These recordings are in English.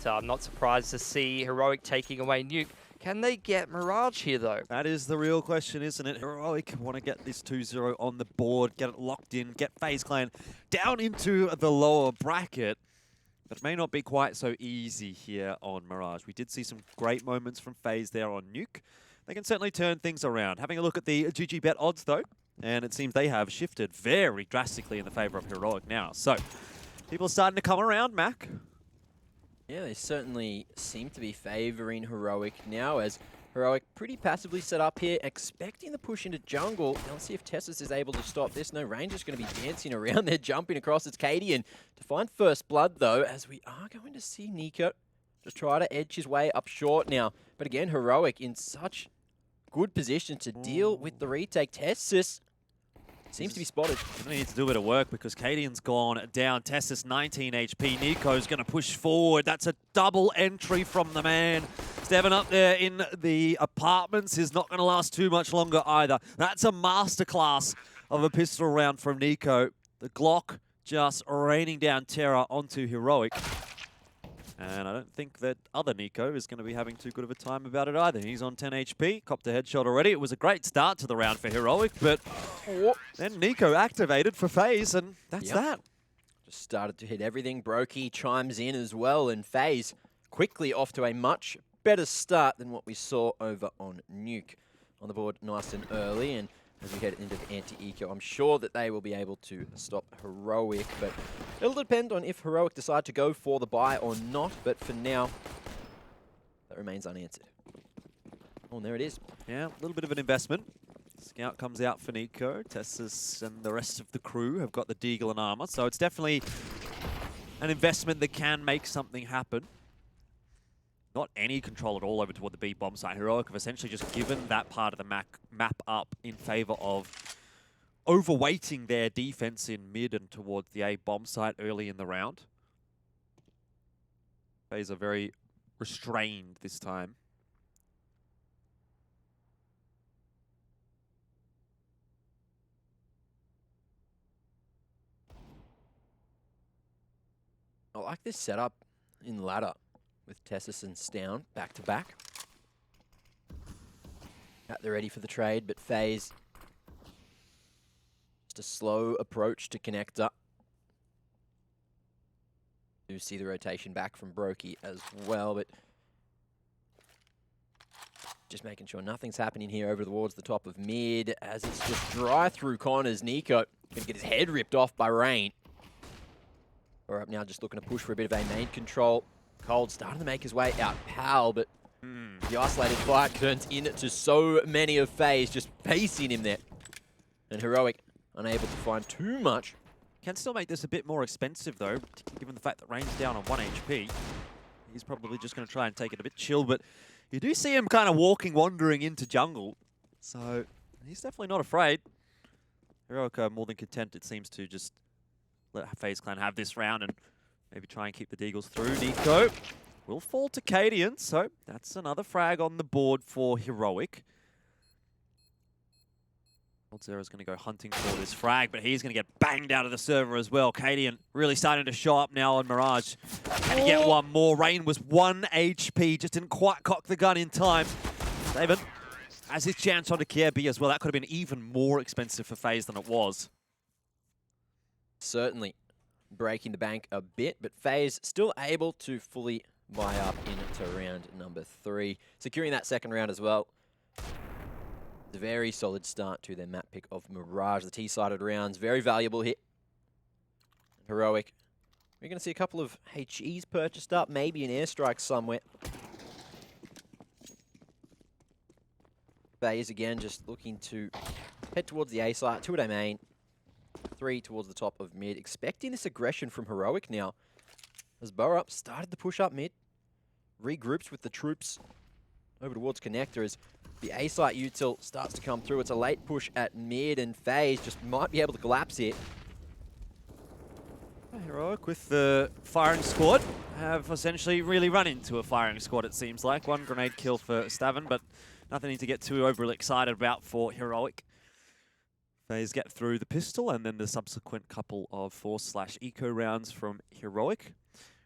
I'm not surprised to see Heroic taking away Nuke. Can they get Mirage here, though? That is the real question, isn't it? Heroic want to get this 2-0 on the board, get it locked in, get FaZe Clan down into the lower bracket. But it may not be quite so easy here on Mirage. We did see some great moments from FaZe there on Nuke. They can certainly turn things around. Having a look at the GG bet odds, though, and it seems they have shifted very drastically in the favor of Heroic now. So, people are starting to come around, Mac. Yeah, they certainly seem to be favouring Heroic now, as Heroic pretty passively set up here, expecting the push into jungle. Now let's see if Tessus is able to stop this. No, Ranger's going to be dancing around there, jumping across. It's Cadian to find first blood, though, as we are going to see Nico just try to edge his way up short now. But again, Heroic in such good position to deal with the retake. Tessus seems to be spotted. He needs to do a bit of work because Cadian's gone down. Tessus 19 HP. Nico's going to push forward. That's a double entry from the man. Steven up there in the apartments is not going to last too much longer either. That's a masterclass of a pistol round from Nico. The Glock just raining down terror onto Heroic. And I don't think that other Nico is going to be having too good of a time about it either. He's on 10 HP, copped a headshot already. It was a great start to the round for Heroic, but then Nico activated for FaZe, and that's that. Just started to hit everything. Brokey chimes in as well, and FaZe quickly off to a much better start than what we saw over on Nuke. On the board nice and early, and as we head into the anti-eco, I'm sure that they will be able to stop Heroic, but it'll depend on if Heroic decide to go for the buy or not, but for now, that remains unanswered. Oh, and there it is. Yeah, a little bit of an investment. Scout comes out for Nico. Tessus and the rest of the crew have got the Deagle and armor, so it's definitely an investment that can make something happen. Not any control at all over toward the B bomb site. Heroic have essentially just given that part of the map up in favor of overweighting their defense in mid and towards the A bomb site early in the round. FaZe are very restrained this time. I like this setup in ladder with Tessus and Stown back to back. They're ready for the trade, but FaZe just a slow approach to connector. Do see the rotation back from Brokey as well, but just making sure nothing's happening here over towards the top of mid, as it's just dry through corners. Nico gonna get his head ripped off by Rain. We're up now, just looking to push for a bit of a main control. Cold starting to make his way out Pal, but the isolated fight turns into so many of FaZe just facing him there. And Heroic unable to find too much. Can still make this a bit more expensive though, given the fact that Rain's down on 1 HP. He's probably just going to try and take it a bit chill, but you do see him kind of wandering into jungle. So he's definitely not afraid. Heroic are more than content, it seems, to just let FaZe Clan have this round and maybe try and keep the Deagles through. Nico will fall to Cadian, so that's another frag on the board for Heroic. Zera's going to go hunting for this frag, but he's going to get banged out of the server as well. Cadian really starting to show up now on Mirage. Can he get one more? Rain was 1 HP, just didn't quite cock the gun in time. David has his chance onto Kier B as well. That could have been even more expensive for FaZe than it was. Certainly breaking the bank a bit, but FaZe still able to fully buy up into round number 3. Securing that second round as well. A very solid start to their map pick of Mirage. The T-sided rounds, very valuable hit. Heroic. We're going to see a couple of HEs purchased up, maybe an airstrike somewhere. FaZe again just looking to head towards the A site, 2 at A main, 3 towards the top of mid. Expecting this aggression from Heroic now. As Borup started to push up mid, regroups with the troops over towards connector as the A site util starts to come through. It's a late push at mid, and FaZe just might be able to collapse it. Heroic with the firing squad have essentially really run into a firing squad, it seems like. 1 grenade kill for Steven, but nothing to get too overly excited about for Heroic. FaZe get through the pistol and then the subsequent couple of Force/Eco rounds from Heroic.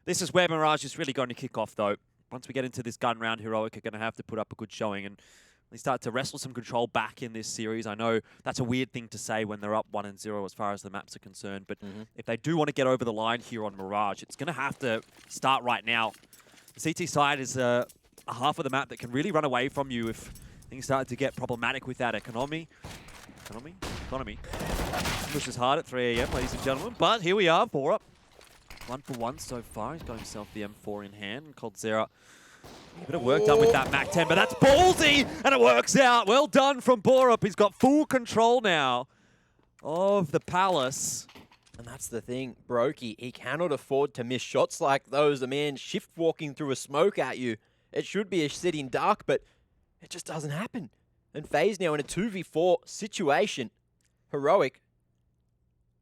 This is where Mirage is really going to kick off, though. Once we get into this gun round, Heroic are going to have to put up a good showing and they start to wrestle some control back in this series. I know that's a weird thing to say when they're up 1-0 as far as the maps are concerned, but if they do want to get over the line here on Mirage, it's going to have to start right now. The CT side is a half of the map that can really run away from you if things start to get problematic with that economy. Pushes hard at 3 AM, ladies and gentlemen, but here we are, Borup. 1 for 1 so far. He's got himself the M4 in hand, and Coldzera. A bit of work done with that MAC-10, but that's ballsy, and it works out. Well done from Borup. He's got full control now of the Palace. And that's the thing, Brokey, he cannot afford to miss shots like those. A man shift walking through a smoke at you. It should be a sitting duck, but it just doesn't happen. And Faze now in a 2v4 situation. Heroic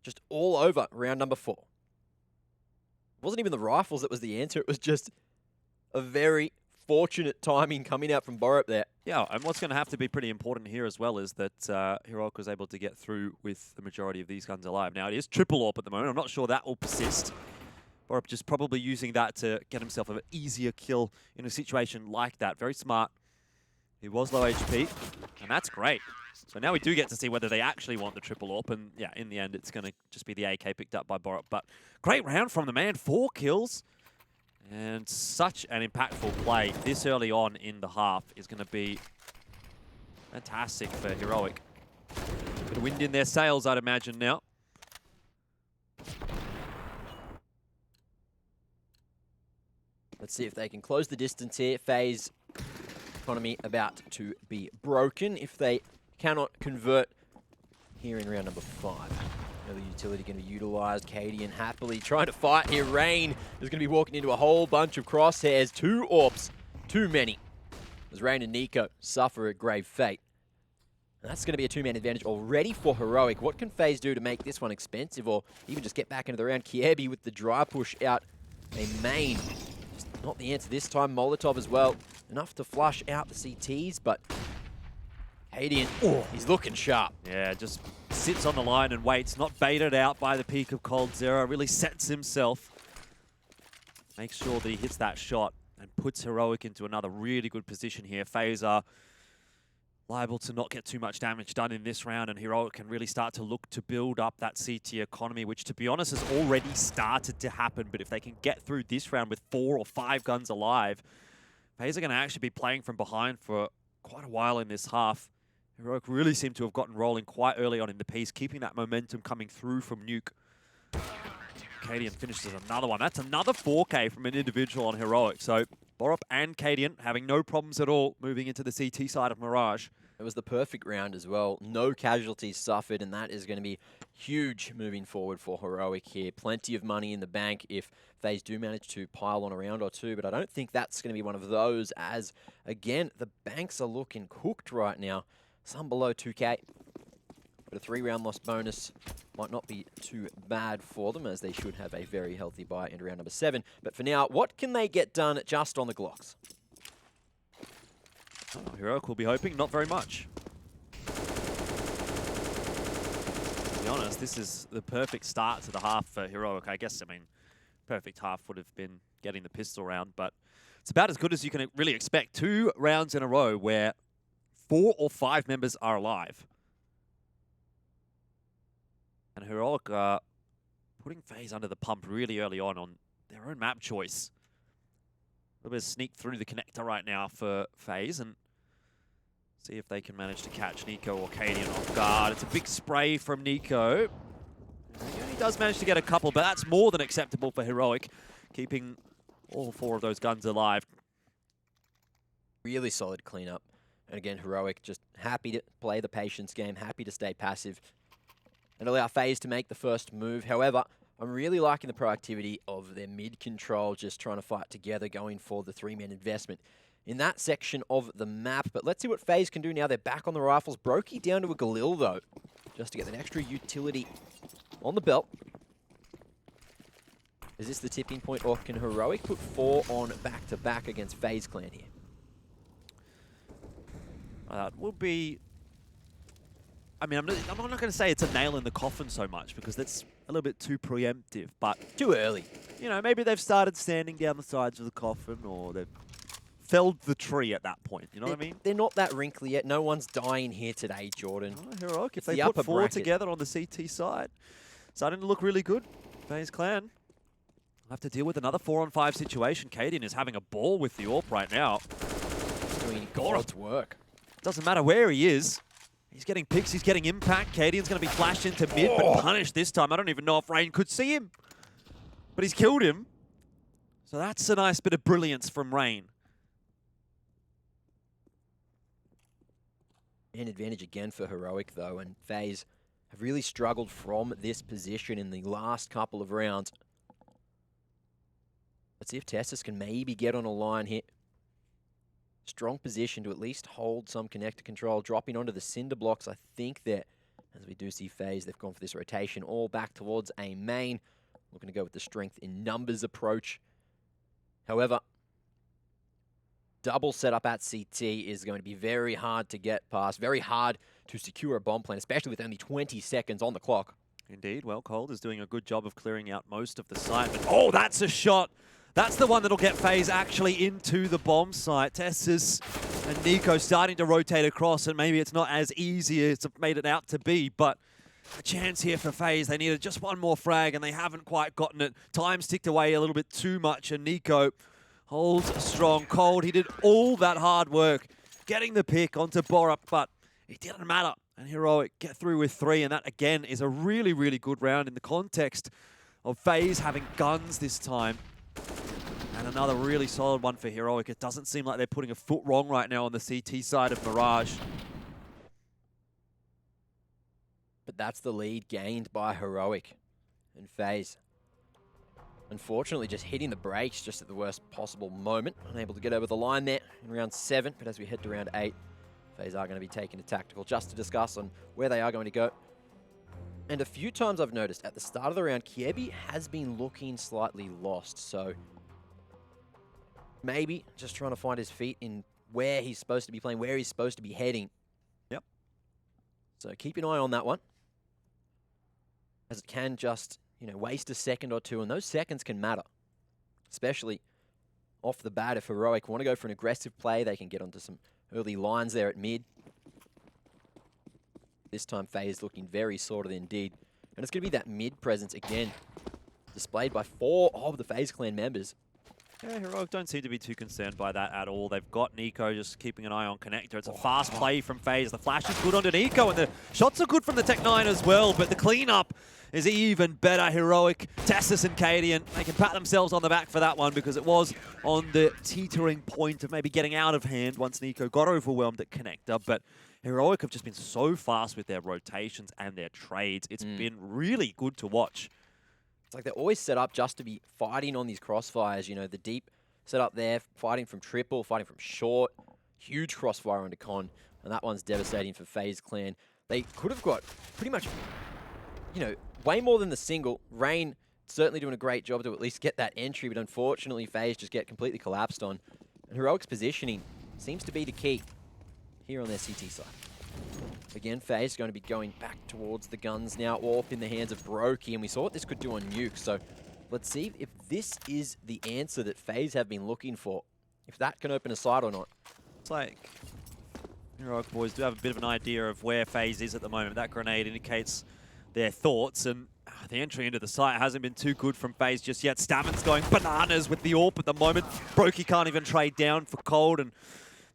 just all over round number 4. It wasn't even the rifles that was the answer. It was just a very fortunate timing coming out from Borup there. Yeah, and what's going to have to be pretty important here as well is that Heroic was able to get through with the majority of these guns alive. Now, it is triple AWP at the moment. I'm not sure that will persist. Borup just probably using that to get himself an easier kill in a situation like that. Very smart. He was low HP, and that's great. So now we do get to see whether they actually want the triple AWP, and yeah, in the end, it's going to just be the AK picked up by Borup. But great round from the man, 4 kills. And such an impactful play this early on in the half is going to be fantastic for Heroic. Bit of wind in their sails, I'd imagine now. Let's see if they can close the distance here. Faze economy about to be broken if they cannot convert here in round number 5. Another utility going to be utilized. Cadian happily trying to fight here. Rain is going to be walking into a whole bunch of crosshairs. 2 AWPs, too many. As Rain and Nico suffer a grave fate. And that's going to be a 2-man advantage already for Heroic. What can Faze do to make this one expensive or even just get back into the round? Kiebi with the dry push out a main. Just not the answer this time. Molotov as well. Enough to flush out the CTs, but Cadian, he's looking sharp. Yeah, just sits on the line and waits, not baited out by the peak of Coldzera, really sets himself. Makes sure that he hits that shot and puts Heroic into another really good position here. Faze are liable to not get too much damage done in this round, and Heroic can really start to look to build up that CT economy, which to be honest has already started to happen. But if they can get through this round with 4 or 5 guns alive, Faze are going to actually be playing from behind for quite a while in this half. Heroic really seem to have gotten rolling quite early on in the piece, keeping that momentum coming through from Nuke. Cadian finishes another one. That's another 4K from an individual on Heroic. So Borup and Cadian having no problems at all moving into the CT side of Mirage. It was the perfect round as well. No casualties suffered, and that is going to be huge moving forward for Heroic here. Plenty of money in the bank if Faze do manage to pile on a round or 2, but I don't think that's going to be one of those as, again, the banks are looking cooked right now. Some below 2K. But a 3-round loss bonus might not be too bad for them, as they should have a very healthy buy in round number 7. But for now, what can they get done just on the Glocks? Oh, Heroic will be hoping not very much. To be honest, this is the perfect start to the half for Heroic. I guess, I mean, perfect half would have been getting the pistol round, but it's about as good as you can really expect. 2 rounds in a row where 4 or 5 members are alive. And Heroic are putting Faze under the pump really early on their own map choice. A little bit of sneak through the connector right now for Faze and see if they can manage to catch Nico or Cadian off guard. It's a big spray from Nico. He does manage to get a couple, but that's more than acceptable for Heroic, keeping all 4 of those guns alive. Really solid cleanup. And again, Heroic just happy to play the patience game, happy to stay passive and allow Faze to make the first move. However, I'm really liking the proactivity of their mid control, just trying to fight together, going for the 3-man investment in that section of the map. But let's see what Faze can do now. They're back on the rifles. Brokey down to a Galil, though, just to get that extra utility on the belt. Is this the tipping point, or can Heroic put 4 on back-to-back against Faze Clan here? That will be... I mean, I'm not going to say it's a nail in the coffin so much, because that's a little bit too preemptive, but Too early. you know, maybe they've started standing down the sides of the coffin, or they've felled the tree at that point. You know what I mean? They're not that wrinkly yet. No one's dying here today, Jordan. Oh, Heroic, if It's they the put upper four bracket. together on the CT side, starting to look really good. Faze Clan have to deal with another 4-on-5 situation. Cadian is having a ball with the AWP right now. Doing God's work. Doesn't matter where he is. He's getting picks, he's getting impact. Cadian's going to be flashed into mid, but punished this time. I don't even know if Rain could see him. But he's killed him. So that's a nice bit of brilliance from Rain. An advantage again for Heroic, though, and Faze have really struggled from this position in the last couple of rounds. Let's see if Tessus can maybe get on a line here. Strong position to at least hold some connector control. Dropping onto the cinder blocks, I think that, as we do see Faze, they've gone for this rotation all back towards a main. Looking to go with the strength in numbers approach. However, double setup at CT is going to be very hard to get past, very hard to secure a bomb plan, especially with only 20 seconds on the clock. Indeed, well, Cold is doing a good job of clearing out most of the site. But oh, that's a shot. That's the one that'll get FaZe actually into the bomb site. Tessus and Nico starting to rotate across, and maybe it's not as easy as it's made it out to be, but a chance here for FaZe. They needed just one more frag, and they haven't quite gotten it. Time's ticked away a little bit too much, and Nico holds strong. Cold, he did all that hard work, getting the pick onto Borup, but it didn't matter. And Heroic get through with 3, and that, again, is a really, really good round in the context of FaZe having guns this time. And another really solid one for Heroic. It doesn't seem like they're putting a foot wrong right now on the CT side of Mirage. But that's the lead gained by Heroic and FaZe. Unfortunately, just hitting the brakes just at the worst possible moment. Unable to get over the line there in round 7. But as we head to round 8, FaZe are going to be taking a tactical just to discuss on where they are going to go. And a few times I've noticed at the start of the round, Kiebi has been looking slightly lost. So maybe just trying to find his feet in where he's supposed to be playing, where he's supposed to be heading. Yep. So keep an eye on that one, as it can just, you know, waste a second or two, and those seconds can matter, especially off the bat. If Heroic want to go for an aggressive play, they can get onto some early lines there at mid. This time, FaZe looking very sorted indeed. And it's going to be that mid presence again, displayed by 4 of the FaZe clan members. Yeah, Heroic don't seem to be too concerned by that at all. They've got Nico just keeping an eye on connector. It's a fast play from FaZe. The flash is good onto Nico, and the shots are good from the Tech-9 as well, but the cleanup is even better. Heroic, Tessus and Cadian, they can pat themselves on the back for that one, because it was on the teetering point of maybe getting out of hand once Nico got overwhelmed at connector. But Heroic have just been so fast with their rotations and their trades. It's been really good to watch. It's like they're always set up just to be fighting on these crossfires. You know, the deep set up there, fighting from triple, fighting from short. Huge crossfire onto Con, and that one's devastating for FaZe Clan. They could have got pretty much, you know, way more than the single. Rain certainly doing a great job to at least get that entry, but unfortunately FaZe just get completely collapsed on. And Heroic's positioning seems to be the key here on their CT side. Again, FaZe going to be going back towards the guns now, AWP in the hands of Brokey, and we saw what this could do on Nuke. So let's see if this is the answer that FaZe have been looking for, if that can open a side or not. It's like Heroic boys do have a bit of an idea of where FaZe is at the moment. That grenade indicates their thoughts, and the entry into the site hasn't been too good from FaZe just yet. Stamin's going bananas with the AWP at the moment. Brokey can't even trade down for Cold, and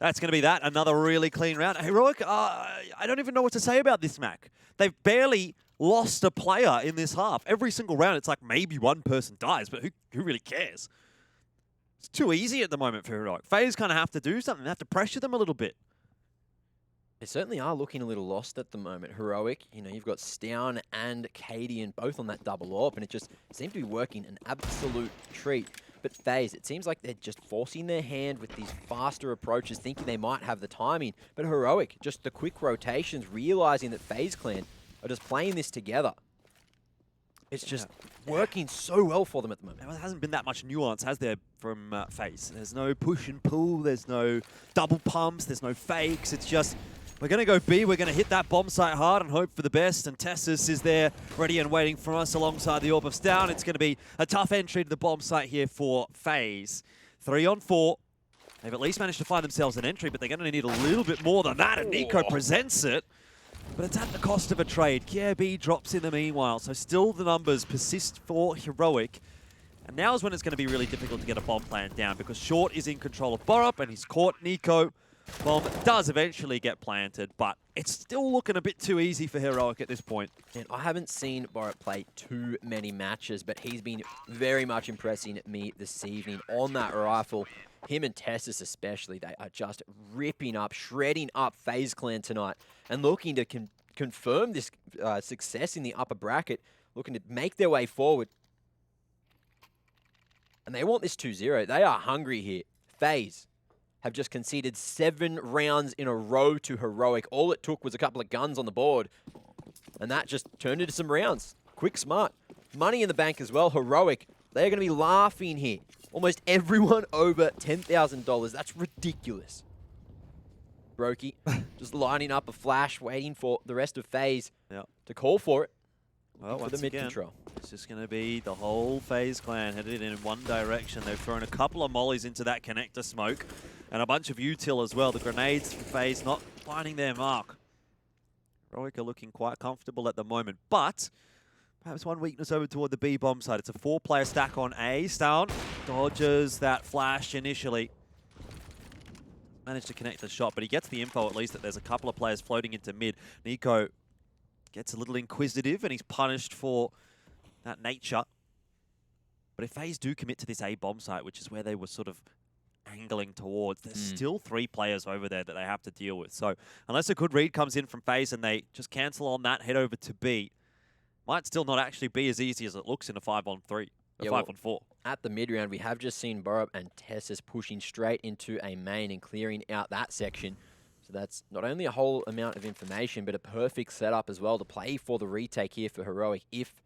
that's going to be that. Another really clean round. Heroic, I don't even know what to say about this, Mac. They've barely lost a player in this half. Every single round, it's like maybe one person dies, but who really cares? It's too easy at the moment for Heroic. FaZe kind of have to do something. They have to pressure them a little bit. They certainly are looking a little lost at the moment. Heroic, you know, you've got Stown and Cadian both on that double AWP, and it just seems to be working an absolute treat. But FaZe, it seems like they're just forcing their hand with these faster approaches, thinking they might have the timing. But Heroic, just the quick rotations, realizing that FaZe Clan are just playing this together. It's just working so well for them at the moment. There hasn't been that much nuance, has there, from FaZe? There's no push and pull, there's no double pumps, there's no fakes. It's just We're going to go B. We're going to hit that bomb site hard and hope for the best. And Tessus is there ready and waiting for us alongside the Orb of Down. It's going to be a tough entry to the bomb site here for Faze. 3 on 4. They've at least managed to find themselves an entry, but they're going to need a little bit more than that. And Nico presents it. But it's at the cost of a trade. KRB drops in the meanwhile. So still the numbers persist for Heroic. And now is when it's going to be really difficult to get a bomb plan down because Short is in control of Borup and he's caught Nico. Bomb does eventually get planted, but it's still looking a bit too easy for Heroic at this point. And I haven't seen Borup play too many matches, but he's been very much impressing me this evening on that rifle. Him and Tessus especially, they are just ripping up, shredding up FaZe Clan tonight and looking to confirm this success in the upper bracket, looking to make their way forward. And they want this 2-0. They are hungry here. FaZe have just conceded 7 rounds in a row to Heroic. All it took was a couple of guns on the board. And that just turned into some rounds. Quick, smart. Money in the bank as well. Heroic, they're going to be laughing here. Almost everyone over $10,000. That's ridiculous. Brokey just lining up a flash, waiting for the rest of FaZe to call for it. Well, for the mid control. It's just going to be the whole FaZe clan headed in one direction. They've thrown a couple of mollies into that connector smoke and a bunch of util as well. The grenades from FaZe not finding their mark. Heroic are looking quite comfortable at the moment, but perhaps one weakness over toward the B bomb side. It's a 4-player stack on A. Stown dodges that flash initially. Managed to connect the shot, but he gets the info at least that there's a couple of players floating into mid. Nico gets a little inquisitive and he's punished for that nature. But if FaZe do commit to this A bomb site, which is where they were sort of angling towards, there's still 3 players over there that they have to deal with. So unless a good read comes in from FaZe and they just cancel on that, head over to B, might still not actually be as easy as it looks in a 5-on-3, a 5-on-4. At the mid-round, we have just seen Borup and Tessus pushing straight into a main and clearing out that section. So that's not only a whole amount of information, but a perfect setup as well to play for the retake here for Heroic if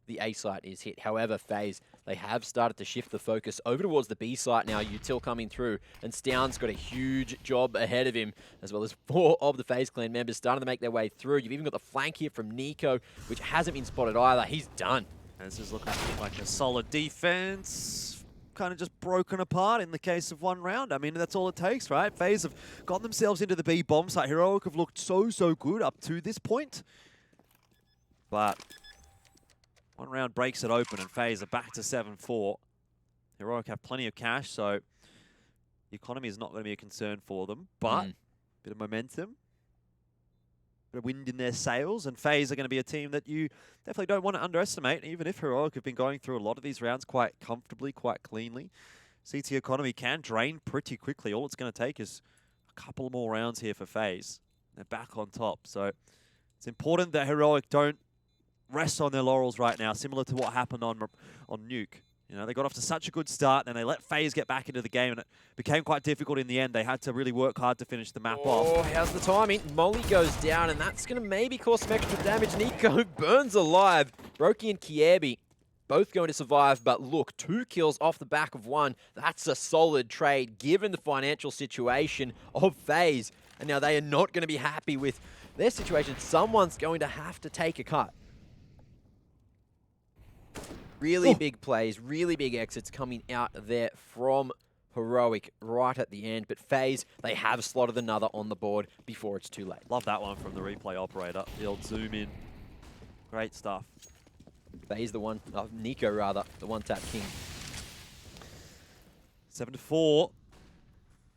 the A site is hit. However, FaZe, they have started to shift the focus over towards the B site now. Util coming through, and Stown's got a huge job ahead of him, as well as 4 of the FaZe Clan members starting to make their way through. You've even got the flank here from Nico, which hasn't been spotted either. He's done. And this is looking like a solid defense. Kind of just broken apart in the case of one round. I mean, that's all it takes, right? FaZe have gotten themselves into the B bomb site. Heroic have looked so good up to this point. But one round breaks it open and FaZe are back to 7-4. Heroic have plenty of cash, so the economy is not going to be a concern for them. But bit of momentum, bit of wind in their sails, and FaZe are going to be a team that you definitely don't want to underestimate, even if Heroic have been going through a lot of these rounds quite comfortably, quite cleanly. CT economy can drain pretty quickly. All it's going to take is a couple more rounds here for FaZe. They're back on top, so it's important that Heroic don't rest on their laurels right now, similar to what happened on Nuke. You know, they got off to such a good start, and they let FaZe get back into the game, and it became quite difficult in the end. They had to really work hard to finish the map off. Oh, how's the timing? Molly goes down, and that's going to maybe cause some extra damage. Nico burns alive. Brokey and Kierby both going to survive, but look, 2 kills off the back of 1. That's a solid trade, given the financial situation of FaZe. And now they are not going to be happy with their situation. Someone's going to have to take a cut. Really big plays, really big exits coming out there from Heroic right at the end. But FaZe, they have slotted another on the board before it's too late. Love that one from the replay operator. The old zoom in. Great stuff. FaZe Nico rather, the one-tap king. 7-4.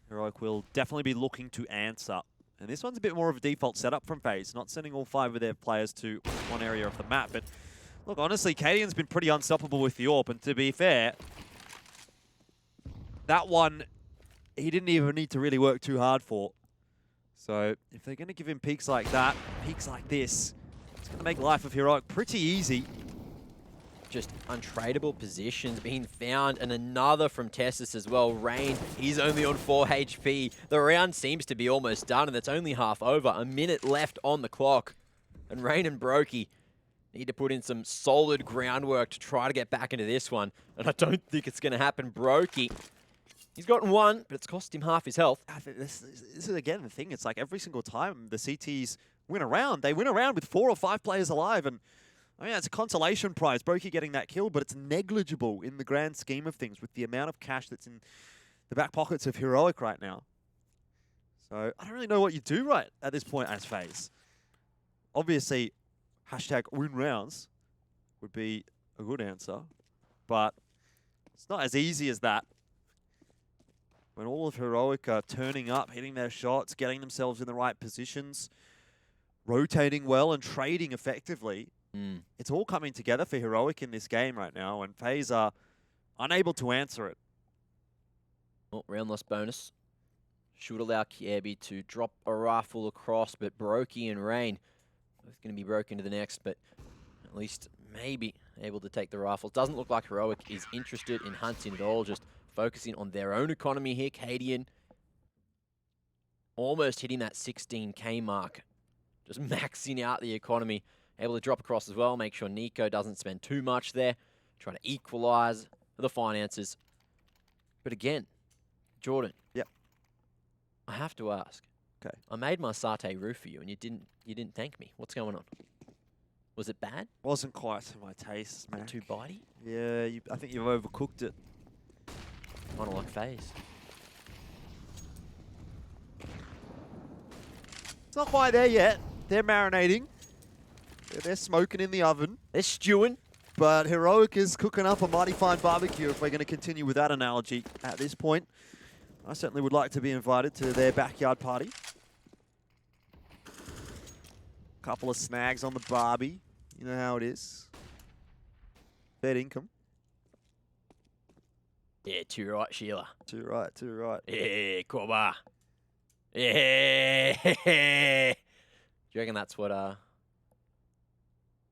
Heroic will definitely be looking to answer. And this one's a bit more of a default setup from FaZe. Not sending all 5 of their players to one area of the map, but look, honestly, Cadian's been pretty unstoppable with the AWP, and to be fair, that one, he didn't even need to really work too hard for. So, if they're going to give him peaks like that, peaks like this, it's going to make life of Heroic pretty easy. Just untradeable positions being found, and another from Tessus as well. Rain, he's only on 4 HP. The round seems to be almost done, and it's only half over. A minute left on the clock. And Rain and Brokey need to put in some solid groundwork to try to get back into this one. And I don't think it's going to happen. Brokey He's gotten one, but it's cost him half his health. I think this is again the thing. It's like every single time the CTs win a round, they win a round with 4 or 5 players alive, and I mean, it's a consolation prize. Brokey getting that kill, but it's negligible in the grand scheme of things with the amount of cash that's in the back pockets of Heroic right now. So I don't really know what you do right at this point as Faze. Obviously, hashtag win rounds would be a good answer, but it's not as easy as that. When all of Heroic are turning up, hitting their shots, getting themselves in the right positions, rotating well and trading effectively, it's all coming together for Heroic in this game right now, and Faze are unable to answer it. Well, round loss bonus. Should allow Kiebi to drop a rifle across, but Brokey and Rain both going to be broken to the next, but at least maybe able to take the rifle. Doesn't look like Heroic is interested in hunting at all, just focusing on their own economy here. Cadian almost hitting that 16k mark, just maxing out the economy. Able to drop across as well, make sure Nico doesn't spend too much there, trying to equalize the finances. But again, Jordan. Yep. I have to ask. Okay. I made my satay roux for you, and you didn't thank me. What's going on? Was it bad? Wasn't quite to my taste, man. Too bitey? Yeah, I think you've overcooked it. Kind of like Faze. It's not quite there yet. They're marinating. They're smoking in the oven. They're stewing. But Heroic is cooking up a mighty fine barbecue if we're going to continue with that analogy at this point. I certainly would like to be invited to their backyard party. Couple of snags on the barbie. You know how it is. Fair income. Yeah, too right, Sheila. Too right, too right. Yeah, Koba. Yeah. Do you reckon that's what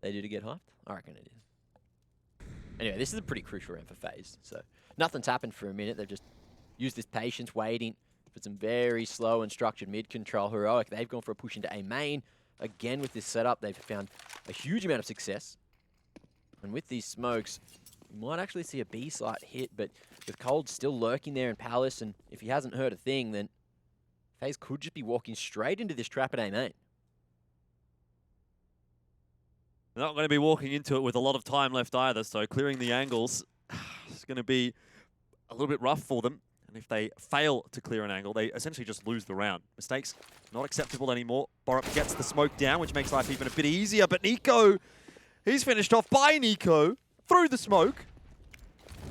they do to get hyped? I reckon it is. Anyway, this is a pretty crucial round for Faze. So nothing's happened for a minute. They've just used this patience, waiting for some very slow and structured mid-control. Heroic, they've gone for a push into A main. Again, with this setup, they've found a huge amount of success. And with these smokes, you might actually see a B site hit, but with Cold still lurking there in Palace, and if he hasn't heard a thing, then Faze could just be walking straight into this trap at A main. They're not going to be walking into it with a lot of time left either, so clearing the angles is going to be a little bit rough for them. And if they fail to clear an angle, they essentially just lose the round. Mistakes not acceptable anymore. Borup gets the smoke down, which makes life even a bit easier. But Nico, he's finished off by Nico through the smoke.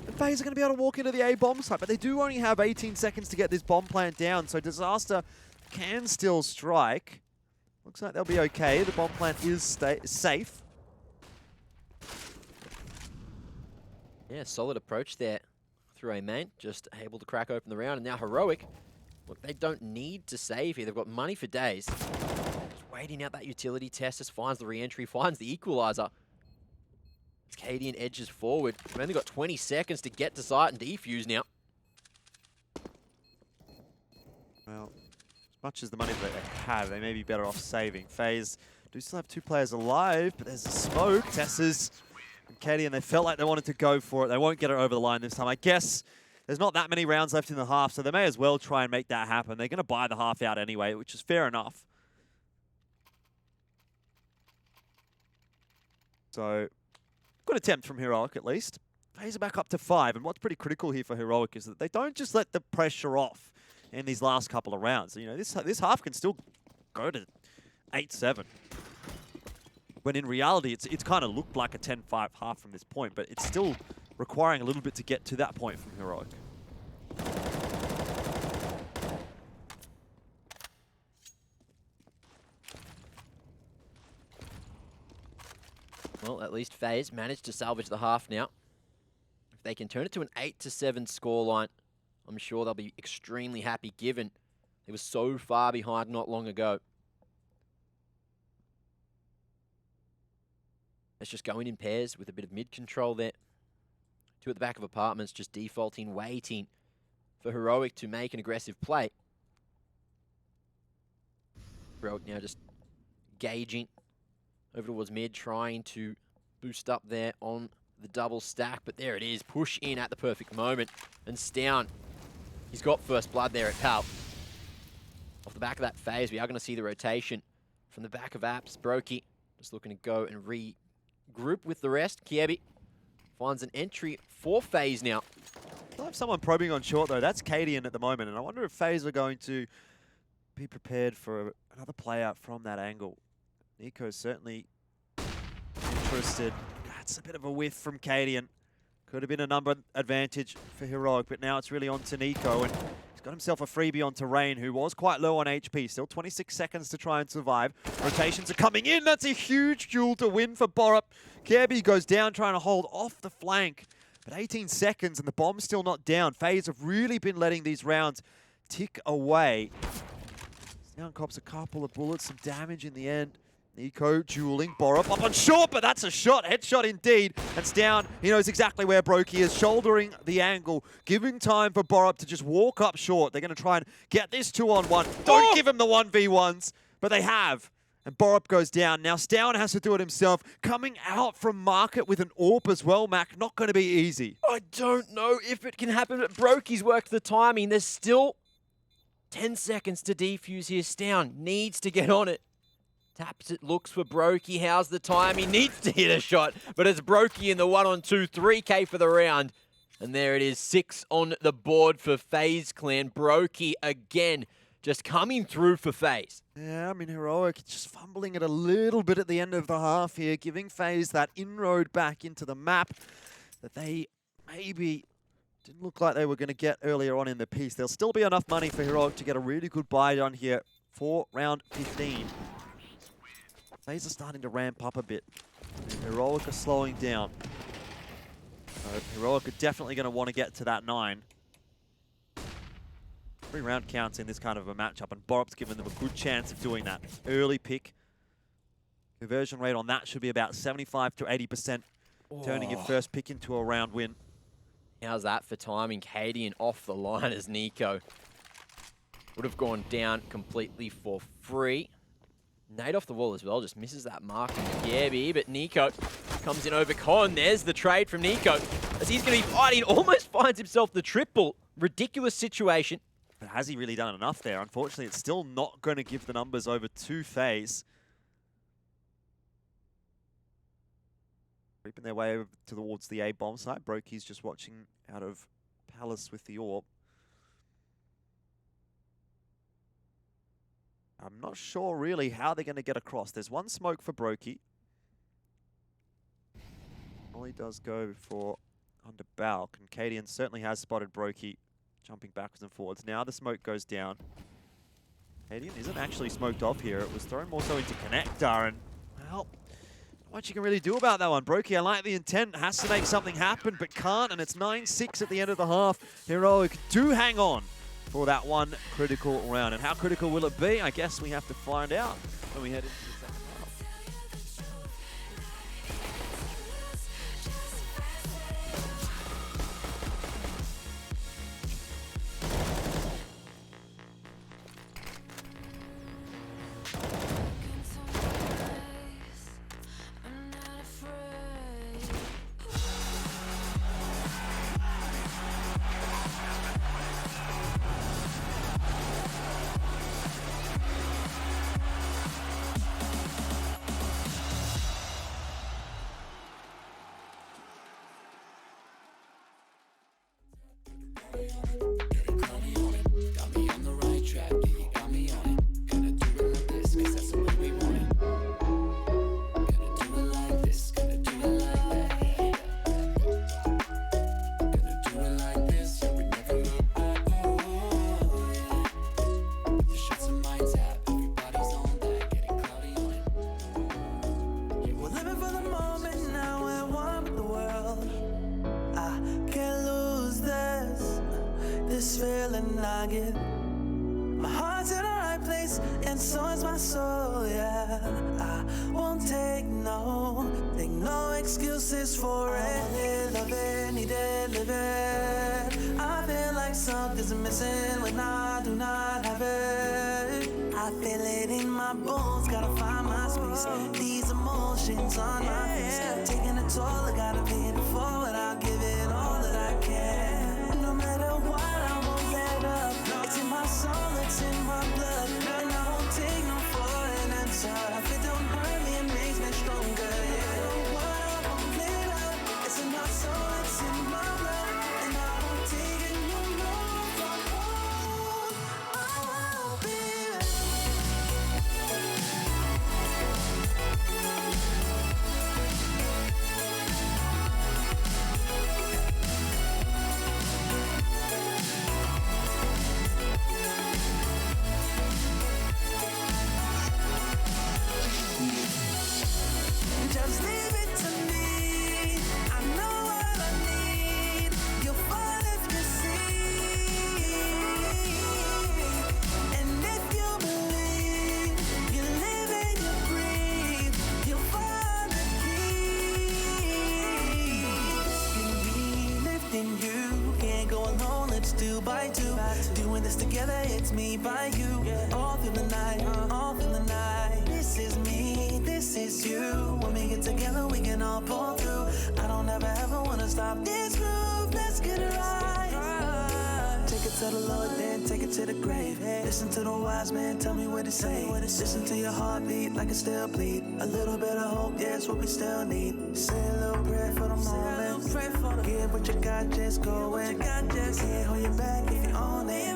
And Faze are going to be able to walk into the A bomb site, but they do only have 18 seconds to get this bomb plant down, so Disaster can still strike. Looks like they'll be okay. The bomb plant is safe. Yeah, solid approach there through A main, just able to crack open the round. And now Heroic, look, they don't need to save here. They've got money for days. Just waiting out that utility. Testis finds the re-entry, finds the equalizer. As Cadian edges forward. We've only got 20 seconds to get to site and defuse now. Well, as much as the money that they have, they may be better off saving. Faze do still have 2 players alive, but there's a smoke. Tess's and Cadian, they felt like they wanted to go for it. They won't get it over the line this time. I guess there's not that many rounds left in the half, so they may as well try and make that happen. They're going to buy the half out anyway, which is fair enough. So, good attempt from Heroic at least. Faze are back up to 5, and what's pretty critical here for Heroic is that they don't just let the pressure off in these last couple of rounds. You know, this half can still go to 8-7. When in reality, it's kind of looked like a 10-5 half from this point, but it's still requiring a little bit to get to that point from Heroic. Well, at least Faze managed to salvage the half now. If they can turn it to an 8-7 scoreline, I'm sure they'll be extremely happy, given they were so far behind not long ago. Let's just go in pairs with a bit of mid-control there. 2 at the back of apartments, just defaulting, waiting for Heroic to make an aggressive play. Heroic now just gauging over towards mid, trying to boost up there on the double stack, but there it is. Push in at the perfect moment, and Stown He's got first blood there at Pal. Off the back of that Faze, we are going to see the rotation from the back of Apps. Brokey just looking to go and regroup with the rest. Kiebi finds an entry for Faze now. Still have someone probing on short, though. That's Cadian at the moment, and I wonder if Faze are going to be prepared for another play out from that angle. Nico's certainly interested. That's a bit of a whiff from Cadian. Could have been a number advantage for Heroic, but now it's really on to Nico, and he's got himself a freebie onto Rain, who was quite low on HP. Still 26 seconds to try and survive. Rotations are coming in. That's a huge duel to win for Borup. Kirby goes down trying to hold off the flank, but 18 seconds and the bomb's still not down. FaZe have really been letting these rounds tick away. Down cops a couple of bullets, some damage in the end. Nico dueling, Borup up on short, but that's a shot, headshot indeed. That's down, he knows exactly where Brokey is, shouldering the angle, giving time for Borup to just walk up short. They're going to try and get this 2-on-1. Don't give him the 1v1s, but they have. And Borup goes down. Now Stown has to do it himself. Coming out from market with an AWP as well, Mac. Not going to be easy. I don't know if it can happen, but Brokey's worked the timing. There's still 10 seconds to defuse here. Stown needs to get on it. Taps it, looks for Brokey. How's the time? He needs to hit a shot, but it's Brokey in the 1-on-2, 3K for the round. And there it is, 6 on the board for FaZe Clan. Brokey again, just coming through for FaZe. Yeah, I mean, Heroic just fumbling it a little bit at the end of the half here, giving FaZe that inroad back into the map that they maybe didn't look like they were going to get earlier on in the piece. There'll still be enough money for Heroic to get a really good buy done here for round 15. FaZe are starting to ramp up a bit. Heroic are slowing down. Heroic are definitely going to want to get to that 9. Every round counts in this kind of a matchup, and Borup's given them a good chance of doing that. Early pick. Conversion rate on that should be about 75 to 80%, turning your first pick into a round win. How's that for timing? Cadian off the line as Nico would have gone down completely for free. Nade off the wall as well, just misses that mark on Gabby, but Nico comes in over Con. There's the trade from Nico as he's going to be fighting, almost finds himself the triple. Ridiculous situation. But has he really done enough there? Unfortunately, it's still not going to give the numbers over to FaZe. Creeping their way over towards the A-bomb site. Brokey's just watching out of Palace with the AWP. I'm not sure really how they're going to get across. There's one smoke for Brokey. Ollie does go for under Balk, and Cadian certainly has spotted Brokey jumping backwards and forwards. Now the smoke goes down. Cadian isn't actually smoked off here. It was thrown more so into connector, and well, not much you can really do about that one. Brokey, I like the intent, has to make something happen, but can't, and it's 9-6 at the end of the half. Heroic do hang on for that one critical round. And how critical will it be? I guess we have to find out when we head into the second half. My heart's in the right place, and so is my soul, yeah. I won't take no excuses for it. Love it, need it, live it. I feel like something's missing when I do not have it. I feel it in my bones, gotta find my space. These emotions on my face, taking a toll, I gotta pay it forward. I'll give it all that I can. No matter what, I won't let try to. Doing this together, it's me by you. All through the night, all through the night. This is me, this is you. When we get together, we can all pull through. I don't ever wanna stop this groove. Let's get it right. Take it to the Lord, then take it to the grave. Listen to the wise man, tell me what to say. Listen to your heartbeat like it still bleed. A little bit of hope, yeah, it's what we still need. Say a little prayer for the moment. Give what you got, just go and can't hold you back if you own it.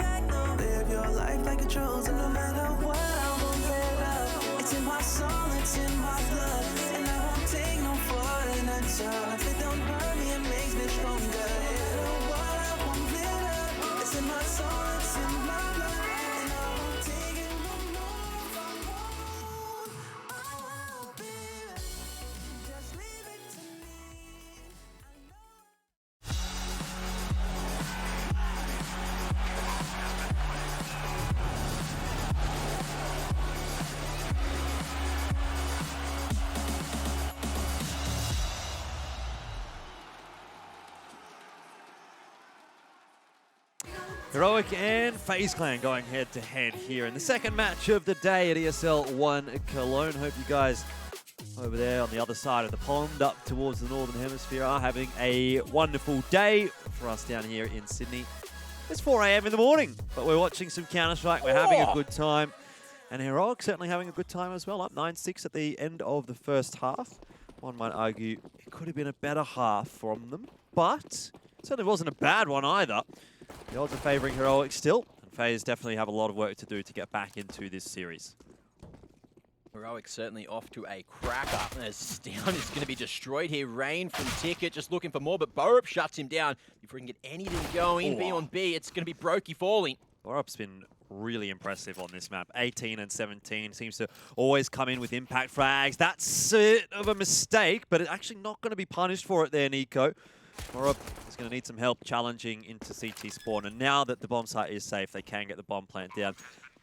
Live your life like a chosen, no matter what. I won't let up. It's in my soul, it's in my blood, and I won't take no for an answer. If it don't hurt me, it makes me stronger. No matter what, I won't let up. It's in my soul, it's in my blood, and I won't take it no more. I won't be. Just leave it to me. I know. Heroic and Faze Clan going head-to-head here in the second match of the day at ESL One Cologne. Hope you guys over there on the other side of the pond up towards the Northern Hemisphere are having a wonderful day. For us down here in Sydney, it's 4 AM in the morning, but we're watching some Counter-Strike. We're having a good time. And Heroic certainly having a good time as well, up 9-6 at the end of the first half. One might argue it could have been a better half from them, but it certainly wasn't a bad one either. The odds are favouring Heroic still, and Faze definitely have a lot of work to do to get back into this series. Heroic certainly off to a cracker as Stown is going to be destroyed here. Rain from Ticket just looking for more, but Borup shuts him down before he can get anything going. B on B, it's going to be Brokey falling. Borup's been really impressive on this map. 18 and 17 seems to always come in with impact frags. That's a bit of a mistake, but it's actually not going to be punished for it there, Nico. Borup is going to need some help challenging into CT spawn, and now that the bomb site is safe, they can get the bomb plant down.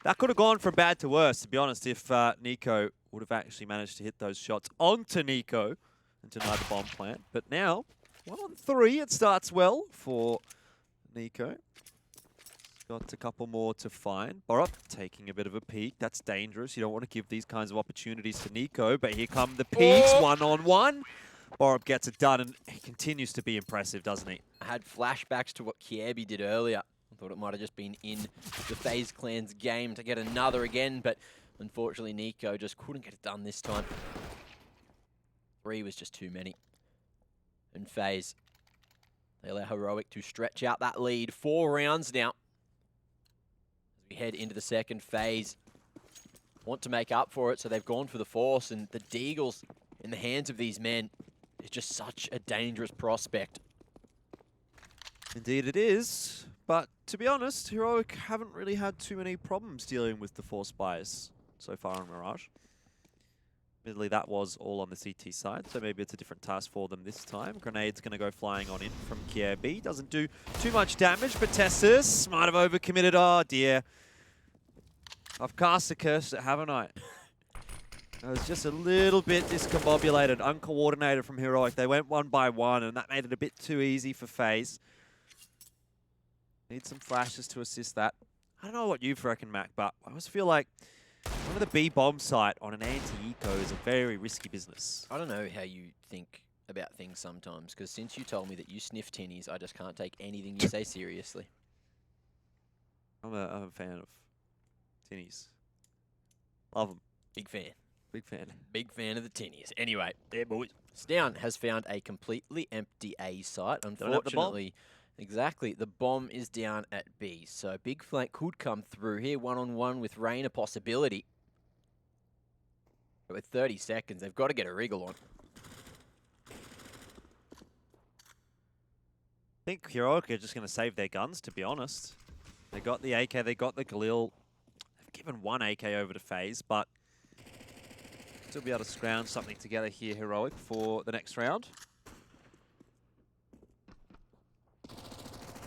That could have gone from bad to worse, to be honest, if Nico would have actually managed to hit those shots onto Nico and deny the bomb plant. But now, 1 on 3, it starts well for Nico. Got a couple more to find. Borup taking a bit of a peek. That's dangerous. You don't want to give these kinds of opportunities to Nico, but here come the peeks, 1-on-1. Borup gets it done, and he continues to be impressive, doesn't he? I had flashbacks to what Kiebi did earlier. I thought it might have just been in the FaZe Clan's game to get another again, but unfortunately Nico just couldn't get it done this time. 3 was just too many. And FaZe, they allow Heroic to stretch out that lead. 4 rounds now. As we head into the second phase, want to make up for it, so they've gone for the Force, and the Deagles in the hands of these men is just such a dangerous prospect. Indeed it is, but to be honest, Heroic haven't really had too many problems dealing with the Force buys so far on Mirage. Admittedly, that was all on the CT side, so maybe it's a different task for them this time. Grenade's going to go flying on in from KRB. Doesn't do too much damage, but Tessus might have overcommitted. Oh dear. I've cast a curse, haven't I? I was just a little bit discombobulated, uncoordinated from Heroic. They went 1 by 1, and that made it a bit too easy for Faze. Need some flashes to assist that. I don't know what you reckon, Mac, but I always feel like one of the B bomb site on an anti-eco is a very risky business. I don't know how you think about things sometimes, because since you told me that you sniff tinnies, I just can't take anything you say seriously. I'm a fan of tinnies. Love them. Big fan. Big fan. Big fan of the tinnies. Anyway, Yeah, boys. Stown has found a completely empty A site. Unfortunately, exactly, the bomb is down at B. So big flank could come through here. 1-on-1 with Rain, a possibility. But with 30 seconds, they've got to get a wriggle on. I think Heroic are just going to save their guns, to be honest. They got the AK, they got the Galil. They've given 1 AK over to FaZe, but still be able to scrounge something together here, Heroic, for the next round.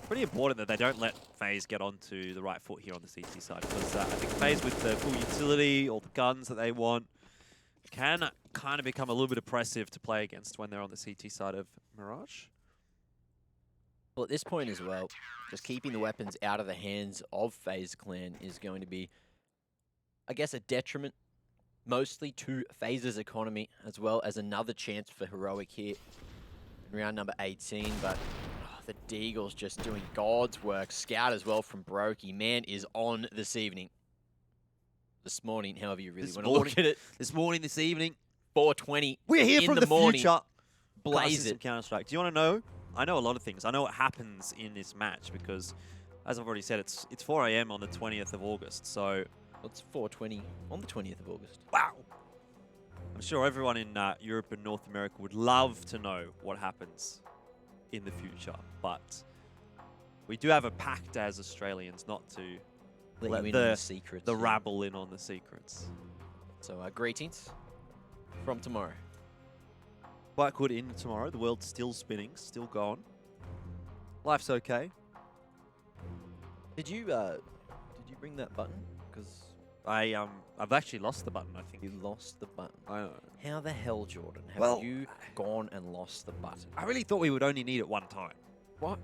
Pretty important that they don't let FaZe get onto the right foot here on the CT side, because I think FaZe with the full utility, all the guns that they want, can kind of become a little bit oppressive to play against when they're on the CT side of Mirage. Well, at this point as well, just keeping the weapons out of the hands of FaZe Clan is going to be, I guess, a detriment mostly to FaZe's economy, as well as another chance for Heroic here in round number 18. But the Deagles just doing God's work. Scout as well from Brokey. Man is on this evening. This morning, however you really want to look at it. This morning, this evening. 4:20. We're here in from the morning. future. Blaze it. Counter-Strike. Do you want to know? I know a lot of things. I know what happens in this match because, as I've already said, it's 4 AM on the 20th of August. So It's 4:20 on the 20th of August. wow. I'm sure everyone in Europe and North America would love to know what happens in the future, but we do have a pact as Australians not to Let you in the on the secrets. rabble in on the secrets. So greetings from tomorrow. Quite good in tomorrow. The world's still spinning, still going. Life's okay. Did you bring that button? Because I've actually lost the button, I think. you lost the button. I know. How the hell, Jordan, have Well, you gone and lost the button? I really thought we would only need it one time. What?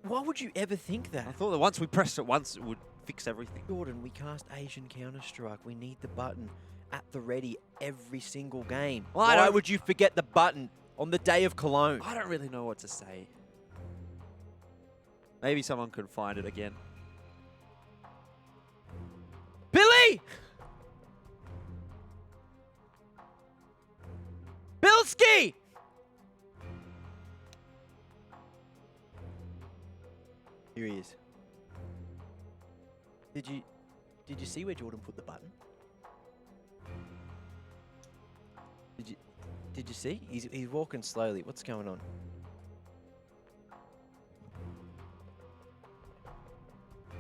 Why would you ever think I that? thought that once we pressed it once, it would fix everything. Jordan, we cast Asian Counter-Strike. We need the button at the ready every single game. Well, I Why don't- would you forget the button on the day of Cologne? I don't really know what to say. Maybe someone could find it again. Billy! Bilski! Here he is. Did you see where Jordan put the button? Did you see? He's walking slowly. What's going on?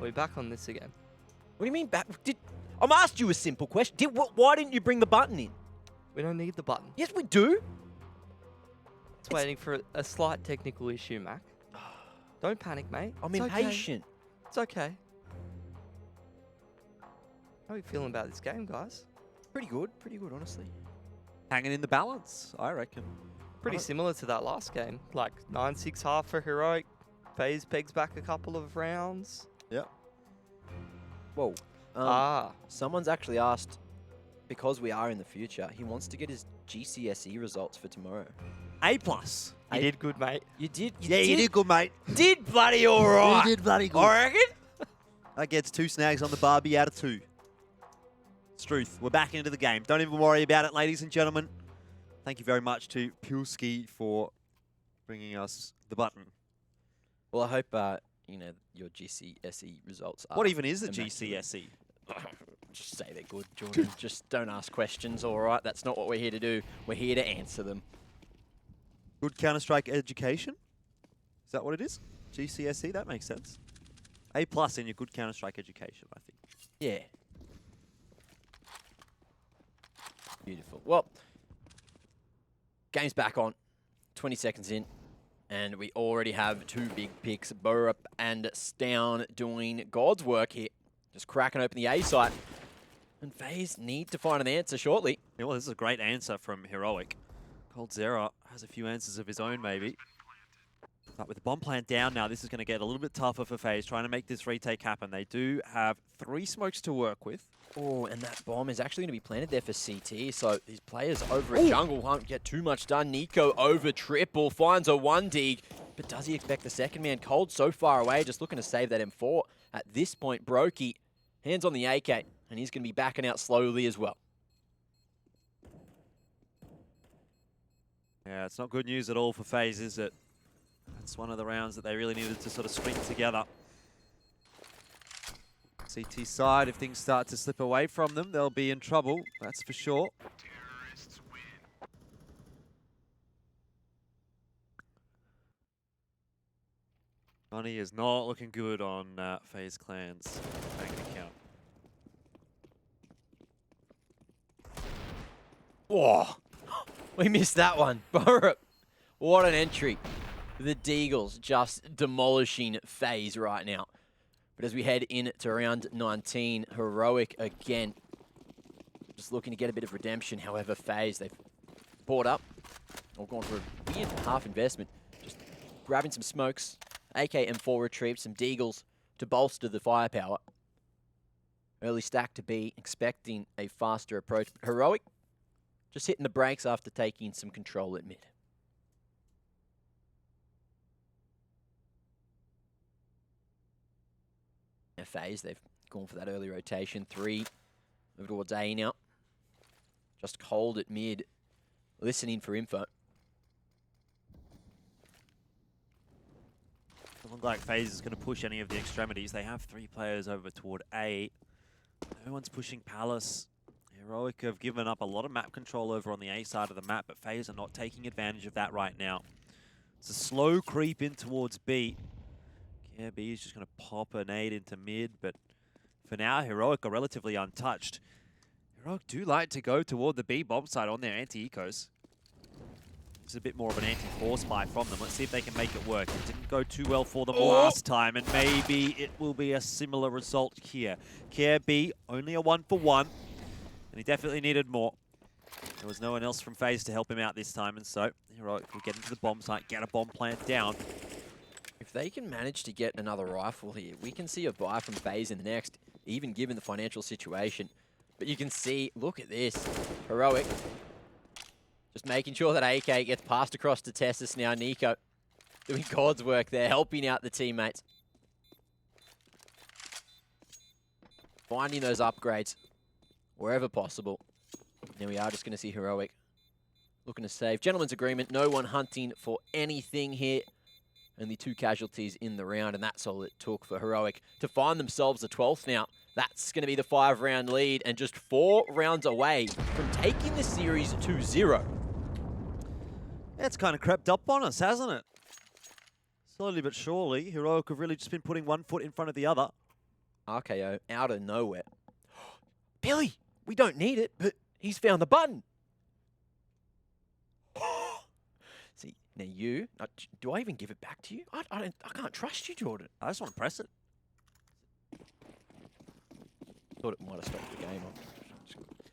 We're back on this again. What do you mean back? I'm asked you a simple question. Why didn't you bring the button in? We don't need the button. Yes, we do. It's waiting for a slight technical issue, Mac. Don't panic, mate. I'm It's okay. impatient. It's okay. How are you feeling about this game, guys? Pretty good, honestly. Hanging in the balance, I reckon. Pretty similar to that last game. Like 9-6 half for Heroic. Faze pegs back a couple of rounds. Yep. Whoa. Someone's actually asked, because we are in the future, he wants to get his GCSE results for tomorrow. A+. You did good, mate. You did? Yeah, you did good, mate. Did bloody all right. You did bloody good. I reckon. That gets 2 snags on the Barbie out of 2. Struth, we're back into the game. Don't even worry about it, ladies and gentlemen. Thank you very much to Pulski for bringing us the button. Well, I hope your GCSE results are. What even is the immaculate. GCSE? Just say they're good, Jordan. Just don't ask questions, all right? That's not what we're here to do. We're here to answer them. Good Counter-Strike education? Is that what it is? GCSE? That makes sense. A+ in your good Counter-Strike education, I think. Yeah. Beautiful. Well, game's back on. 20 seconds in. And we already have 2 big picks. Borup and Stown doing God's work here. Just cracking open the A site. And FaZe need to find an answer shortly. Yeah, well, this is a great answer from Heroic. Cold Zera has a few answers of his own, maybe. But with the bomb plant down now, this is going to get a little bit tougher for FaZe, trying to make this retake happen. They do have 3 smokes to work with. Oh, and that bomb is actually going to be planted there for CT, so these players over at jungle won't get too much done. Nico over triple, finds a 1 dig, but does he expect the second man? Cold so far away, just looking to save that M4. At this point, Brokey, hands on the AK, and he's going to be backing out slowly as well. Yeah, it's not good news at all for FaZe, is it? That's one of the rounds that they really needed to sort of string together. CT side, if things start to slip away from them, they'll be in trouble, that's for sure. Money is not looking good on FaZe Clan's bank account. Whoa, we missed that one. Borup, what an entry. The Deagles just demolishing FaZe right now. But as we head into round 19, Heroic again. Just looking to get a bit of redemption. However, FaZe, they've bought up or gone for a weird half investment. Just grabbing some smokes, AK-M4 retrieved, some deagles to bolster the firepower. Early stack to B, expecting a faster approach. Heroic just hitting the brakes after taking some control at mid. Faze, they've gone for that early rotation. 3 over towards A now. Just cold at mid, listening for info. Doesn't look like Faze is going to push any of the extremities. They have 3 players over toward A. No one's pushing Palace. Heroic have given up a lot of map control over on the A side of the map, but Faze are not taking advantage of that right now. It's a slow creep in towards B. Yeah, B is just going to pop a nade into mid, but for now, Heroic are relatively untouched. Heroic do like to go toward the B bomb site on their anti-ecos. It's a bit more of an anti-force buy from them. Let's see if they can make it work. It didn't go too well for them last time, and maybe it will be a similar result here. KB, only a 1-for-1, and he definitely needed more. There was no one else from Faze to help him out this time, and so Heroic will get into the bomb site, get a bomb plant down. If they can manage to get another rifle here, we can see a buy from Faze in the next, even given the financial situation. But you can see, look at this, Heroic. Just making sure that AK gets passed across to Tessus now. Nico doing God's work there, helping out the teammates. Finding those upgrades wherever possible. Now we are just going to see Heroic looking to save. Gentleman's agreement, no one hunting for anything here. Only 2 casualties in the round, and that's all it took for Heroic to find themselves a 12th now. That's going to be the 5-round lead, and just 4 rounds away from taking the series to 0. It's kind of crept up on us, hasn't it? Slowly but surely, Heroic have really just been putting one foot in front of the other. RKO out of nowhere. Billy, we don't need it, but he's found the button. See, now you, do I even give it back to you? I can't trust you, Jordan. I just want to press it. Thought it might have stopped the game.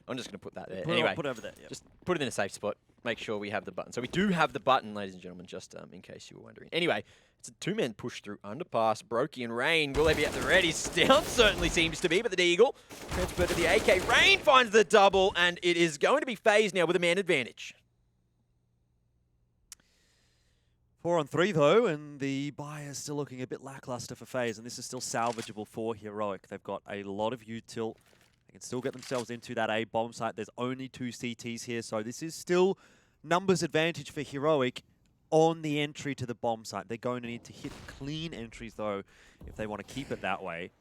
I'm just going to put that there. Put Anyway, it over there. Yep. just put it in a safe spot. Make sure we have the button. So we do have the button, ladies and gentlemen, just in case you were wondering. Anyway, it's a 2-man push through underpass. Brokey and Rain, will they be at the ready? Still certainly seems to be, but the Deagle transferred to the AK. Rain finds the double, and it is going to be Faze now with a man advantage. 4 on 3 though, and the buy is still looking a bit lackluster for Faze, and this is still salvageable for Heroic. They've got a lot of util. They can still get themselves into that A bomb site. There's only 2 CTs here, so this is still numbers advantage for Heroic on the entry to the bomb site. They're going to need to hit clean entries though if they want to keep it that way.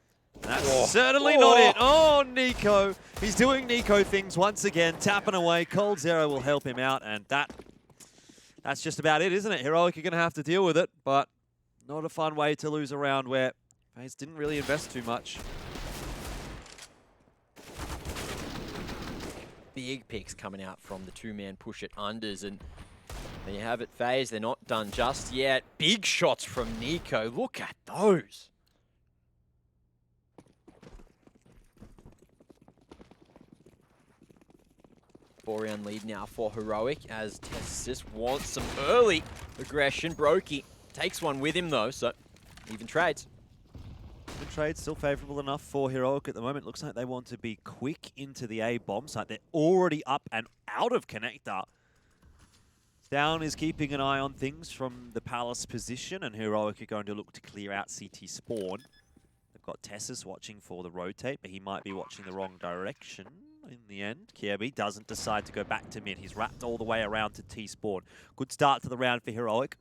And that's certainly not it. Oh, Nico. He's doing Nico things once again, tapping away. Cold Zero will help him out, and that's just about it, isn't it? Heroic are going to have to deal with it, but not a fun way to lose a round where Faze didn't really invest too much. Big picks coming out from the 2-man push at unders, and there you have it, Faze. They're not done just yet. Big shots from Nico. Look at those. Four-round lead now for Heroic as Tessus wants some early aggression. Brokey takes one with him though, so even trades. The trade's still favourable enough for Heroic at the moment. Looks like they want to be quick into the A bomb site. They're already up and out of connector. Down is keeping an eye on things from the Palace position, and Heroic are going to look to clear out CT spawn. They've got Tessus watching for the rotate, but he might be watching the wrong direction in the end. Kirby doesn't decide to go back to mid. He's wrapped all the way around to T-spawn. Good start to the round for Heroic.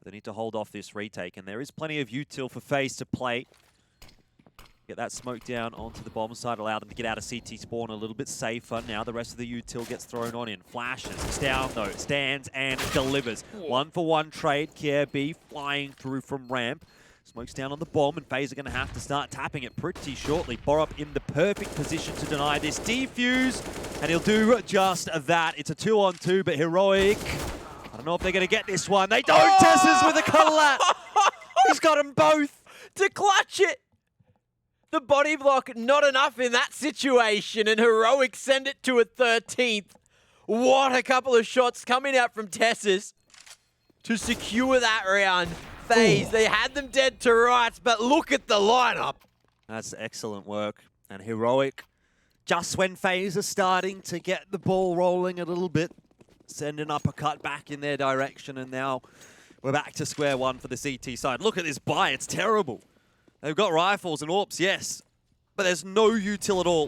They need to hold off this retake, and there is plenty of util for Faze to play. Get that smoke down onto the bomb side, allow them to get out of CT spawn a little bit safer. Now the rest of the util gets thrown on in. Flashes, it's down though, stands and delivers. 1-for-1 trade, KRB flying through from ramp. Smokes down on the bomb, and Faze are going to have to start tapping it pretty shortly. Borup in the perfect position to deny this defuse, and he'll do just that. It's a 2-on-2, but Heroic, I don't know if they're going to get this one. They don't! Tessus with a collat! He's got them both! To clutch it! The body block, not enough in that situation, and Heroic send it to a 13th. What a couple of shots coming out from Tessus. to secure that round. Faze, they had them dead to rights, but look at the lineup. That's excellent work. And Heroic, just when Faze are starting to get the ball rolling a little bit, send an uppercut back in their direction, and now we're back to square one for the CT side. Look at this buy, it's terrible. They've got rifles and AWPs, yes, but there's no util at all.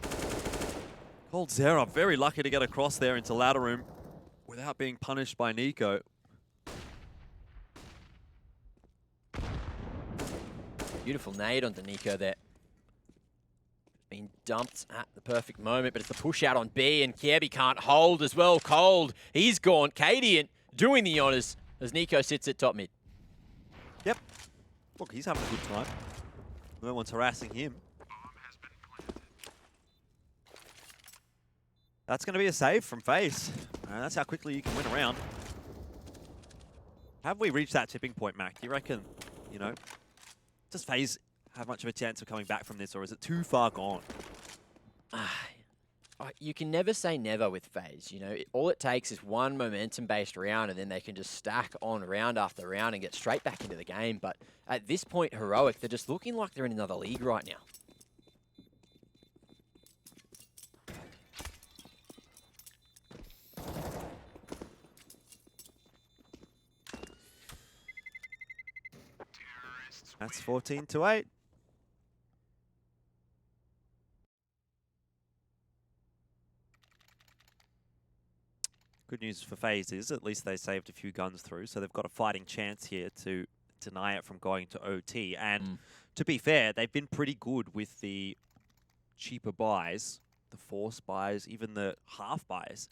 coldzera very lucky to get across there into ladder room without being punished by Nico. Beautiful nade onto Nico there. Been dumped at the perfect moment, but it's the push out on B, and Kiebi can't hold as well. Cold, he's gone. Cadian doing the honors as Nico sits at top mid. Yep. Look, he's having a good time. No one's harassing him. That's going to be a save from Faze. That's how quickly you can win a round. Have we reached that tipping point, Mac? Do you reckon, you know, does Faze have much of a chance of coming back from this, or is it too far gone? You can never say never with Faze. You know, all it takes is one momentum-based round, and then they can just stack on round after round and get straight back into the game. But at this point, Heroic, they're just looking like they're in another league right now. That's 14-8. Good news for Faze is at least they saved a few guns through, so they've got a fighting chance here to deny it from going to OT. And to be fair, they've been pretty good with the cheaper buys, the force buys, even the half buys.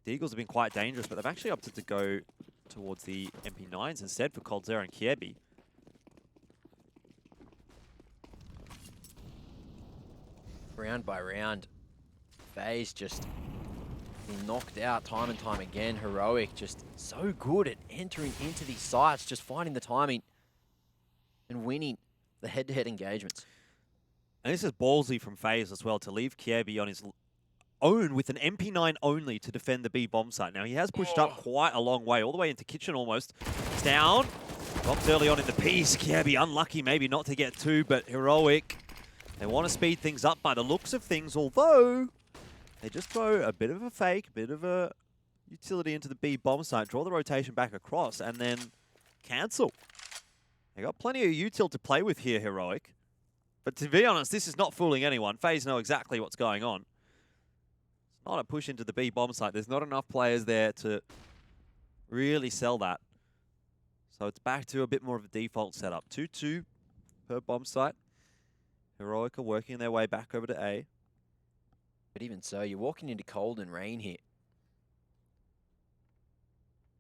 The Eagles have been quite dangerous, but they've actually opted to go towards the MP9s instead for coldzera and Kiebi. Round by round, Faze just been knocked out time and time again. Heroic just so good at entering into these sites, just finding the timing and winning the head-to-head engagements. And this is ballsy from Faze as well, to leave Kiebi on his own with an MP9 only to defend the B bomb site. Now, he has pushed up quite a long way, all the way into kitchen almost. He's down. Bombs early on in the piece. Kiebi unlucky maybe not to get two, but Heroic, they want to speed things up by the looks of things, although they just throw a bit of a fake, bit of a utility into the B bomb site, draw the rotation back across, and then cancel. They got plenty of util to play with here, Heroic. But to be honest, this is not fooling anyone. Faze know exactly what's going on. It's not a push into the B bomb site. There's not enough players there to really sell that. So it's back to a bit more of a default setup. 2-2 per bomb site. Heroic are working their way back over to A. But even so, you're walking into cold and rain here.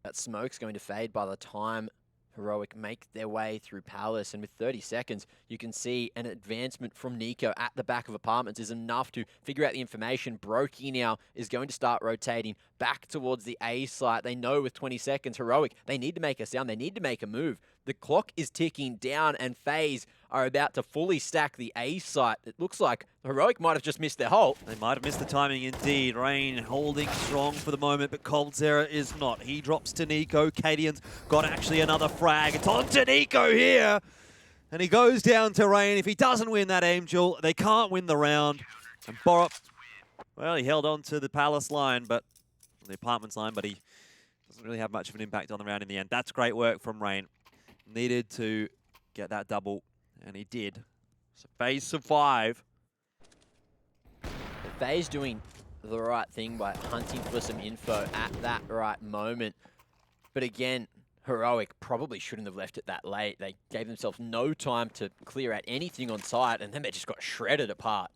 That smoke's going to fade by the time Heroic make their way through Palace, and with 30 seconds, you can see an advancement from Nico at the back of apartments is enough to figure out the information. Brokey now is going to start rotating back towards the A site. They know with 20 seconds, Heroic, they need to make a sound, they need to make a move. The clock is ticking down, and Faze are about to fully stack the A site. It looks like Heroic might have just missed their halt. They might have missed the timing indeed. Rain holding strong for the moment, but coldzera is not. He drops to Nico. Cadian's got actually another frag. It's on to Nico here. And he goes down to Rain. If he doesn't win that Angel, they can't win the round. And Borup, well, he held on to the Palace line, but the apartments line, but he doesn't really have much of an impact on the round in the end. That's great work from Rain. Needed to get that double, and he did. So Faze survive. Faze doing the right thing by hunting for some info at that right moment. But again, Heroic probably shouldn't have left it that late. They gave themselves no time to clear out anything on site, and then they just got shredded apart.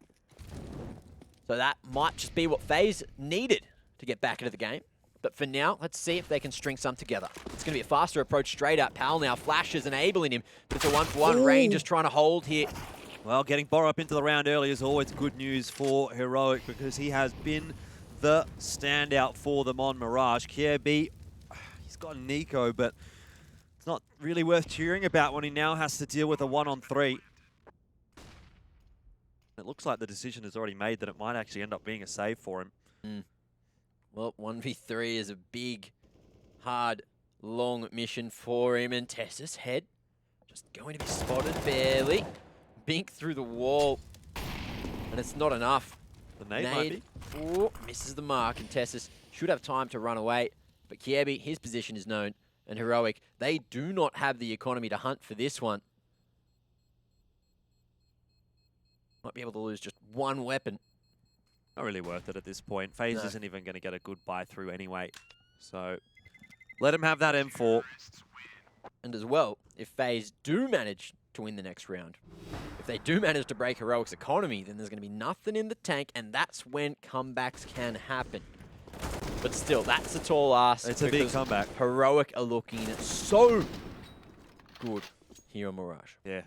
So that might just be what Faze needed to get back into the game. But for now, let's see if they can string some together. It's going to be a faster approach straight up. Pal now flashes, enabling him, but it's a one-for-one. Rain just trying to hold here. Well, getting Borup into the round early is always good news for Heroic, because he has been the standout for them on Mirage. Kiebi, he's got Nico, but it's not really worth cheering about when he now has to deal with a 1-on-3. It looks like the decision is already made that it might actually end up being a save for him. Well, 1v3 is a big, hard long mission for him, and Tessa's head just going to be spotted barely. Bink through the wall, and it's not enough. The nade might be. Ooh, misses the mark, and Tessus should have time to run away. But Kiebi, his position is known, and Heroic, they do not have the economy to hunt for this one. Might be able to lose just one weapon. Not really worth it at this point. Faze No. isn't even going to get a good buy through anyway. So let him have that M4. And as well, if FaZe do manage to win the next round, if they do manage to break Heroic's economy, then there's going to be nothing in the tank, and that's when comebacks can happen. But still, that's a tall ask. It's a big because comeback. Heroic are looking so good here on Mirage. Yeah.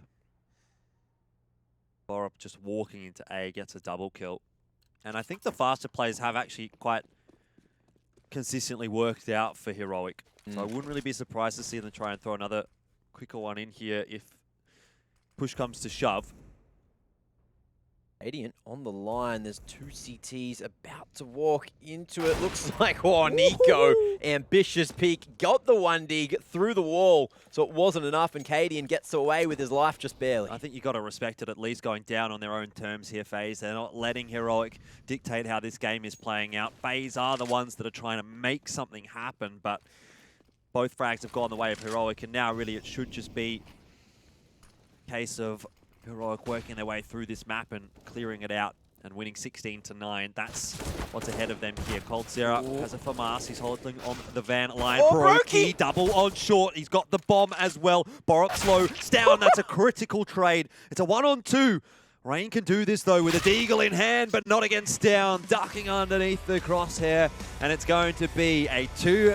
Borup just walking into A gets a double kill. And I think the faster plays have actually quite consistently worked out for Heroic. So I wouldn't really be surprised to see them try and throw another quicker one in here if push comes to shove. Radiant on the line. There's two CTs about to walk into it. Looks like, oh, Nico, ambitious peek, got the 1D through the wall, so it wasn't enough, and Cadian gets away with his life just barely. I think you got to respect it, at least going down on their own terms here, FaZe. They're not letting Heroic dictate how this game is playing out. FaZe are the ones that are trying to make something happen, but both frags have gone the way of Heroic, and now really it should just be a case of Heroic working their way through this map and clearing it out and winning 16-9. That's what's ahead of them here. Coldzera has a FAMAS. He's holding on the van line. Oh, Brokey double on short. He's got the bomb as well. Borup slow down. That's a critical trade. It's a 1-on-2. Rain can do this though with a deagle in hand, but not against down. Ducking underneath the crosshair, and it's going to be a 2